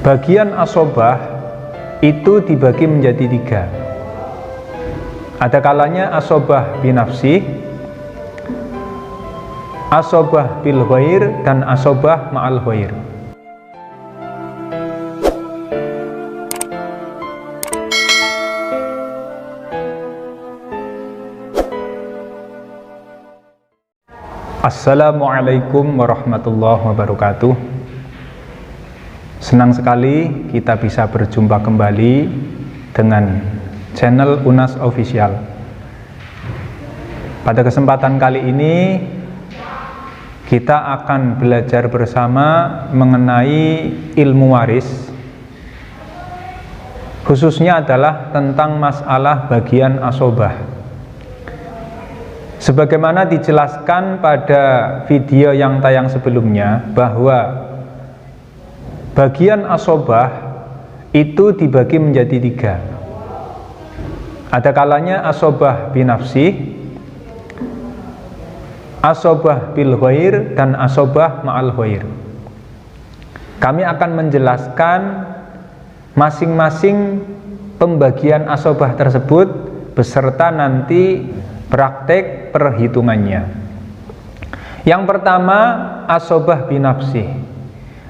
Bagian asobah itu dibagi menjadi 3. Ada kalanya asobah binafsih, asobah bil ghair, dan asobah ma'al ghair. Assalamualaikum warahmatullahi wabarakatuh. Senang sekali kita bisa berjumpa kembali dengan channel Unas Official. Pada kesempatan kali ini kita akan belajar bersama mengenai ilmu waris, khususnya adalah tentang masalah bagian asobah. Sebagaimana dijelaskan pada video yang tayang sebelumnya, bahwa bagian asobah itu dibagi menjadi 3. Ada kalanya asobah binafsih, asobah bil ghair, dan asobah ma'al ghair. Kami akan menjelaskan masing-masing pembagian asobah tersebut beserta nanti praktek perhitungannya. Yang pertama, asobah binafsih.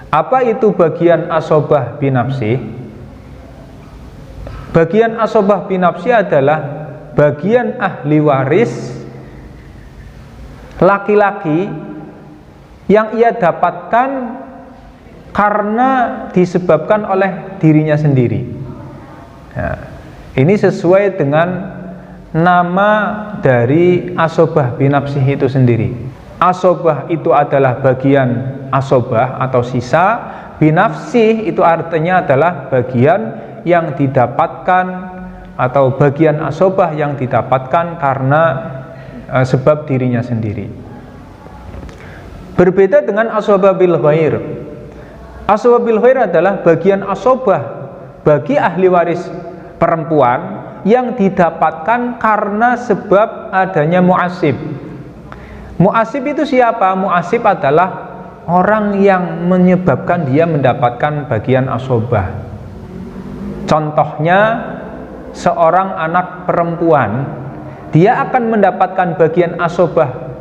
Apa itu bagian asobah binafsih? Bagian asobah binafsih adalah bagian ahli waris laki-laki yang ia dapatkan karena disebabkan oleh dirinya sendiri. Nah, ini sesuai dengan nama dari asobah binafsih itu sendiri. Asobah itu adalah bagian asobah atau sisa, binafsih itu artinya adalah bagian yang didapatkan atau bagian asobah yang didapatkan karena sebab dirinya sendiri. Berbeda dengan asobah bil ghair. Asobah bil ghair adalah bagian asobah bagi ahli waris perempuan yang didapatkan karena sebab adanya mu'asib. Mu'asib itu siapa? Mu'asib adalah orang yang menyebabkan dia mendapatkan bagian asobah. Contohnya, seorang anak perempuan, dia akan mendapatkan bagian asobah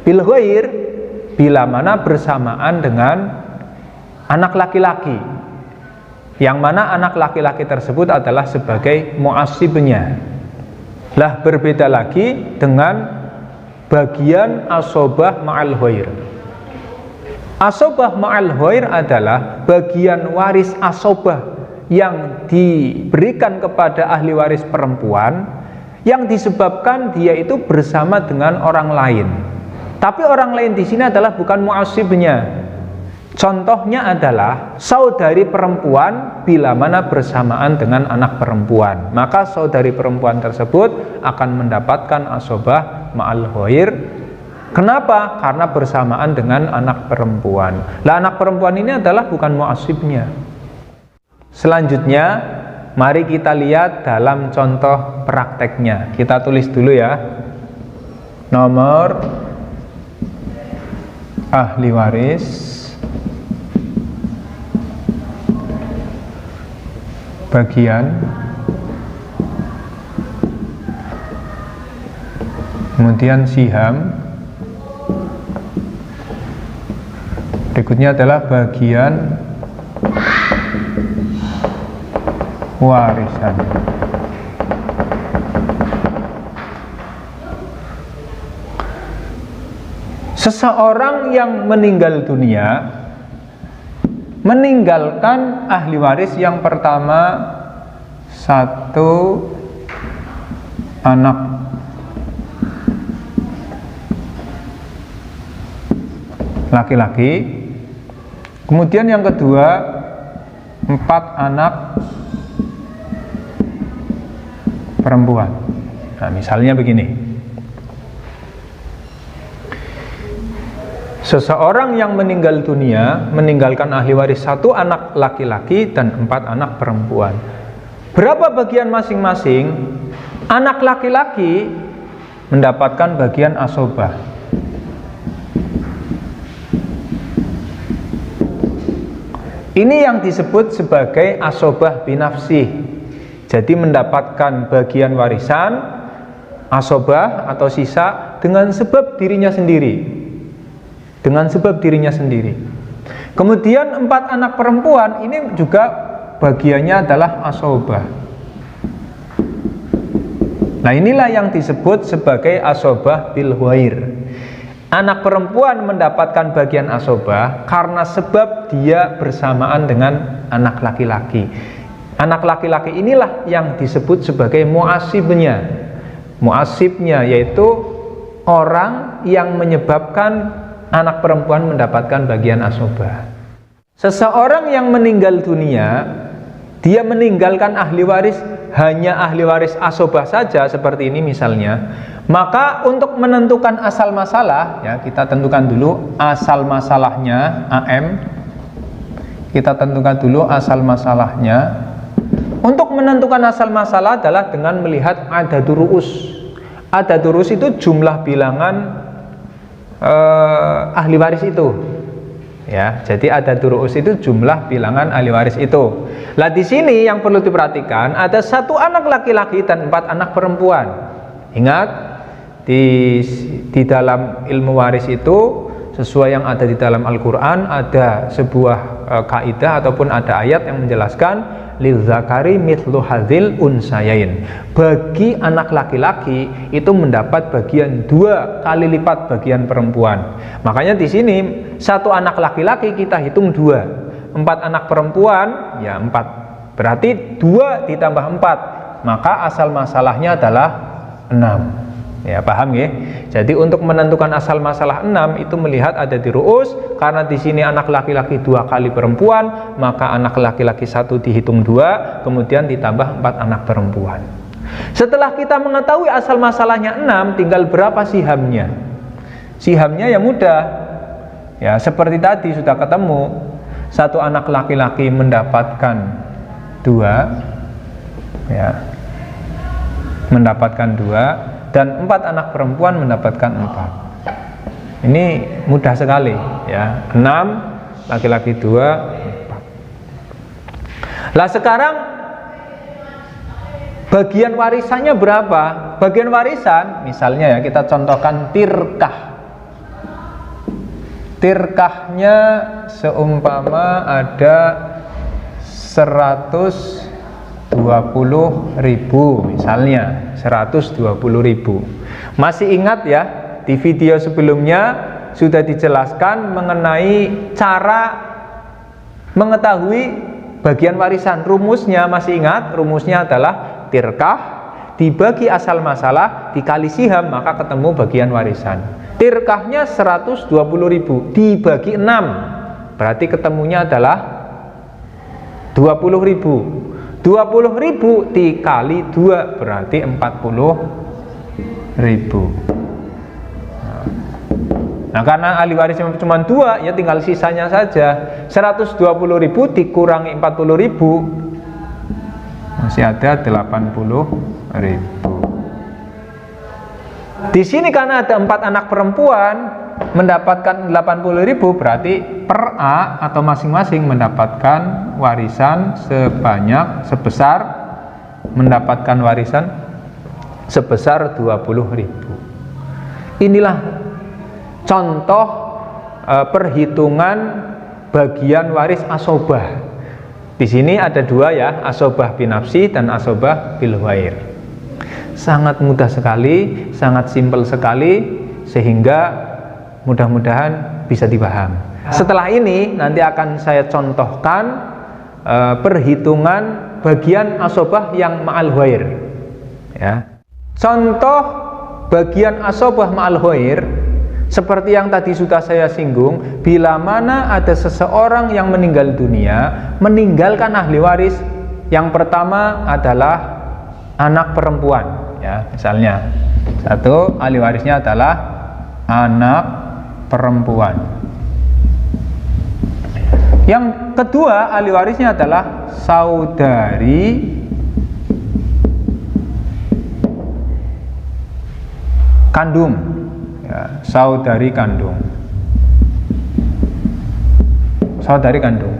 bil ghair bila mana bersamaan dengan anak laki-laki, yang mana anak laki-laki tersebut adalah sebagai mu'asibnya. Lah berbeda lagi dengan bagian asobah ma'al ghair. Asobah ma'al ghair adalah bagian waris asobah yang diberikan kepada ahli waris perempuan yang disebabkan dia itu bersama dengan orang lain. Tapi orang lain di sini adalah bukan mu'asibnya. Contohnya adalah saudari perempuan bila mana bersamaan dengan anak perempuan, maka saudari perempuan tersebut akan mendapatkan asobah ma'al ghair. Kenapa? Karena bersamaan dengan anak perempuan. Lah anak perempuan ini adalah bukan mu'asibnya. Selanjutnya, mari kita lihat dalam contoh prakteknya. Kita tulis dulu ya. Nomor ahli waris bagian, kemudian siham, berikutnya adalah bagian warisan. Seseorang yang meninggal dunia meninggalkan ahli waris yang pertama, 1 anak laki-laki, kemudian yang kedua 4 anak perempuan. Nah, misalnya begini. Seseorang yang meninggal dunia meninggalkan ahli waris 1 anak laki-laki dan 4 anak perempuan. Berapa bagian masing-masing? Anak laki-laki mendapatkan bagian asobah. Ini yang disebut sebagai asobah binafsih. Jadi mendapatkan bagian warisan asobah atau sisa dengan sebab dirinya sendiri. Dengan sebab dirinya sendiri. Kemudian 4 anak perempuan ini juga bagiannya adalah asobah. Nah, inilah yang disebut sebagai asobah bil ghair. Anak perempuan mendapatkan bagian asobah karena sebab dia bersamaan dengan anak laki-laki. Anak laki-laki inilah yang disebut sebagai muasibnya. Muasibnya yaitu orang yang menyebabkan anak perempuan mendapatkan bagian asobah. Seseorang yang meninggal dunia, dia meninggalkan ahli waris hanya ahli waris asobah saja, seperti ini misalnya, maka untuk menentukan asal masalah, ya kita tentukan dulu asal masalahnya, AM. Kita tentukan dulu asal masalahnya. Untuk menentukan asal masalah adalah dengan melihat adadur ru'us. Adadur ru'us itu jumlah bilangan ahli waris itu. Ya, jadi adadur ru'us itu jumlah bilangan ahli waris itu. Lah di sini yang perlu diperhatikan ada 1 anak laki-laki dan 4 anak perempuan. Ingat, di dalam ilmu waris itu sesuai yang ada di dalam Al-Quran ada sebuah kaidah ataupun ada ayat yang menjelaskan lil zakari mithlu hadzil unsayain. Bagi anak laki-laki itu mendapat bagian 2 kali lipat bagian perempuan. Makanya di sini 1 anak laki-laki kita hitung 2, 4 anak perempuan ya 4. Berarti 2 ditambah 4, maka asal masalahnya adalah 6. Ya, paham ya? Jadi untuk menentukan asal masalah 6 itu melihat ada di ru'us, karena di sini anak laki-laki 2 kali perempuan, maka anak laki-laki 1 dihitung 2, kemudian ditambah 4 anak perempuan. Setelah kita mengetahui asal masalahnya 6, tinggal berapa sihamnya? Sihamnya ya mudah. Ya, seperti tadi sudah ketemu. 1 anak laki-laki mendapatkan 2, ya. Mendapatkan 2. Dan 4 anak perempuan mendapatkan 4. Ini mudah sekali ya. 6 laki-laki 2, 4. Lah sekarang bagian warisannya berapa? Bagian warisan misalnya ya kita contohkan tirkah. Tirkahnya seumpama ada 120.000 misalnya, 120.000. Masih ingat ya, di video sebelumnya sudah dijelaskan mengenai cara mengetahui bagian warisan. Rumusnya masih ingat? Rumusnya adalah tirkah dibagi asal masalah dikali siham, maka ketemu bagian warisan. Tirkahnya 120.000 dibagi 6, berarti ketemunya adalah 20.000. 20.000 dikali 2 berarti 40.000. Nah, karena ahli warisnya cuma 2, ya tinggal sisanya saja. 120.000 dikurangi 40.000 masih ada 80.000. Di sini karena ada 4 anak perempuan mendapatkan 80.000, berarti per A atau masing-masing mendapatkan warisan sebesar 20.000. Inilah contoh perhitungan bagian waris asobah. Di sini ada 2 ya, asobah binafsi dan asobah bil ghair. Sangat mudah sekali, sangat simpel sekali, sehingga mudah-mudahan bisa dipaham. Setelah ini nanti akan saya contohkan perhitungan bagian asobah yang ma'al ghair. Ya. Contoh bagian asobah ma'al ghair seperti yang tadi sudah saya singgung, bila mana ada seseorang yang meninggal dunia, meninggalkan ahli waris, yang pertama adalah anak perempuan. Ya, misalnya 1 ahli warisnya adalah anak perempuan. Yang kedua ahli warisnya adalah saudari kandung, ya, saudari kandung. Saudari kandung.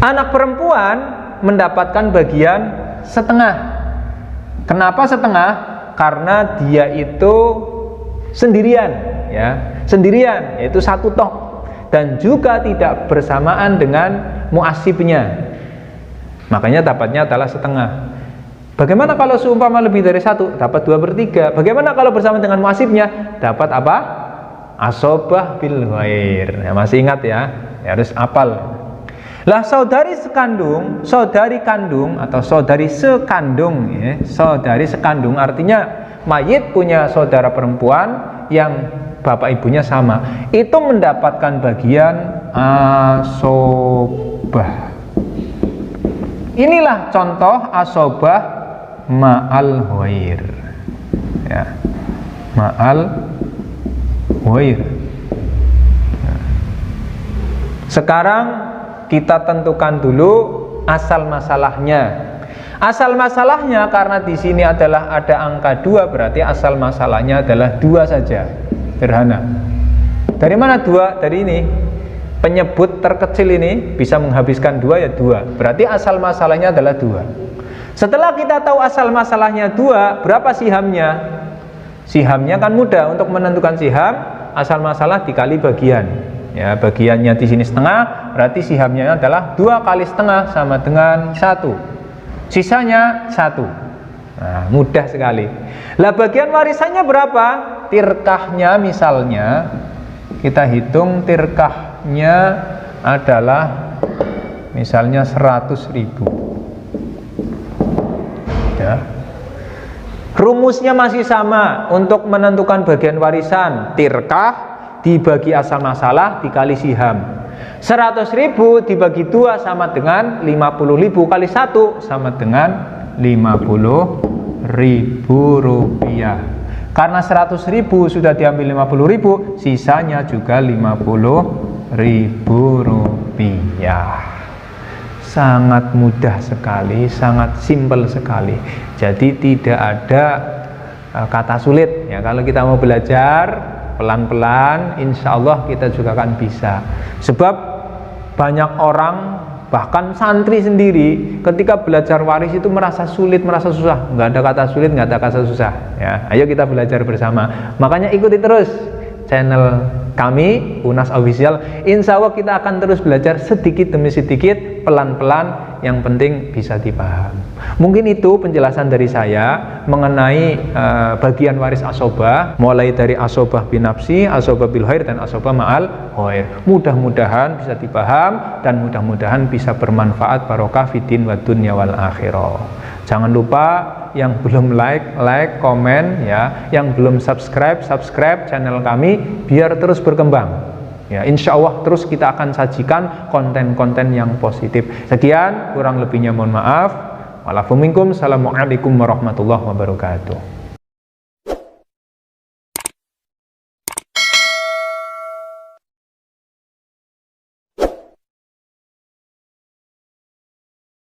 Anak perempuan mendapatkan bagian setengah. Kenapa setengah? Karena dia itu sendirian, ya, sendirian, yaitu satu tok, dan juga tidak bersamaan dengan muasibnya. Makanya dapatnya adalah setengah. Bagaimana kalau seumpama lebih dari satu? Dapat 2/3. Bagaimana kalau bersama dengan muasibnya? Dapat apa? Asobah bil ghair. Ya, masih ingat ya? Harus hafal. Lah saudari sekandung, saudari kandung atau saudari sekandung, ya, saudari sekandung artinya mayit punya saudara perempuan yang bapak ibunya sama, itu mendapatkan bagian asobah. Inilah contoh asobah ma'al ghair, ya, ma'al ghair. Sekarang kita tentukan dulu asal masalahnya. Asal masalahnya karena di sini adalah ada angka 2, berarti asal masalahnya adalah 2 saja. Sederhana. Dari mana 2? Dari ini. Penyebut terkecil ini bisa menghabiskan 2 ya 2. Berarti asal masalahnya adalah 2. Setelah kita tahu asal masalahnya 2, berapa sihamnya? Sihamnya kan mudah untuk menentukan siham, asal masalah dikali bagian. Ya, bagiannya di sini setengah, berarti sihamnya adalah 2 kali setengah sama dengan 1. Sisanya 1. Nah, mudah sekali. Lah bagian warisannya berapa? Tirkahnya misalnya, kita hitung tirkahnya adalah misalnya 100.000. Ya. Rumusnya masih sama untuk menentukan bagian warisan. Tirkah dibagi asal masalah dikali siham. 100.000 dibagi 2 sama dengan 50.000 kali 1 sama dengan 50.000 rupiah. Karena 100.000 sudah diambil 50.000, sisanya juga 50.000 rupiah. Sangat mudah sekali, sangat simpel sekali. Jadi tidak ada kata sulit ya. Kalau kita mau belajar pelan-pelan, insya Allah kita juga akan bisa. Sebab banyak orang, bahkan santri sendiri, ketika belajar waris itu merasa sulit, merasa susah. Nggak ada kata sulit, nggak ada kata susah. Ya, ayo kita belajar bersama. Makanya ikuti terus channel kami, Unas Official. Insya Allah kita akan terus belajar sedikit demi sedikit, pelan-pelan. Yang penting bisa dipaham. Mungkin itu penjelasan dari saya mengenai bagian waris asobah, mulai dari asobah binafsi, asobah bil ghair, dan asobah ma'al ghair. Mudah-mudahan bisa dipaham dan mudah-mudahan bisa bermanfaat, barokah fid-din wa dunya wal akhirah. Jangan lupa yang belum like, komen ya, yang belum subscribe channel kami biar terus berkembang. Ya, insya Allah terus kita akan sajikan konten-konten yang positif. Sekian, kurang lebihnya mohon maaf. Wa'alaikum, assalamualaikum warahmatullahi wabarakatuh.